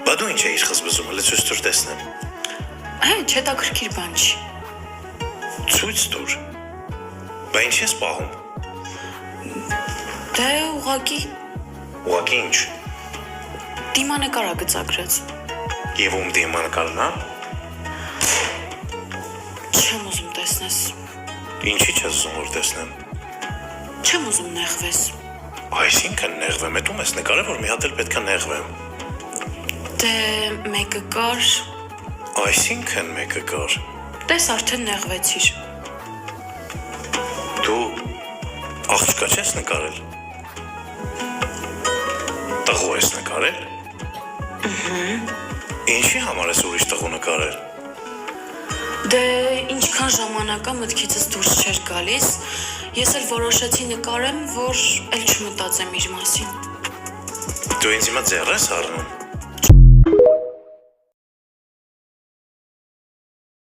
Բա դու ինչ էիր խզբզում, հələ ցույց տուր տեսնեմ։ Չհետաքրքիր բան չի։ Ցույց տուր։ Բա ինչ ես պահում։ Դե ուղղակի Ուղղակի ինչ։ դիմանկարա գծագրած։ Եվ ում դիմանկարն է։ Չեմ ուզում տեսնես։ Ինչի չես ուզում որ տեսնեմ։ Չեմ ուզում նեղվես։ Այսինքն նեղվեմ, էդ ում ես նկարել, որ մի հատ էլ պետք է նեղվեմ։ Դե մեկը կար, Այսինքն մեկը կար։ տես արդեն նեղվեցիր։ Դու աղջկա չես նկարել։ Տղու ես նկարել։ Ինչի համար ես ուրիշ տղու նկարել։ Դե ինչքան ժամանակ է մտքիցս դուրս չէր գալիս, ես էլ որոշեցի նկարեմ, որ էլ չմտածեմ իր մասին։ Դու ինձ հիմա ձեռ ես առնում։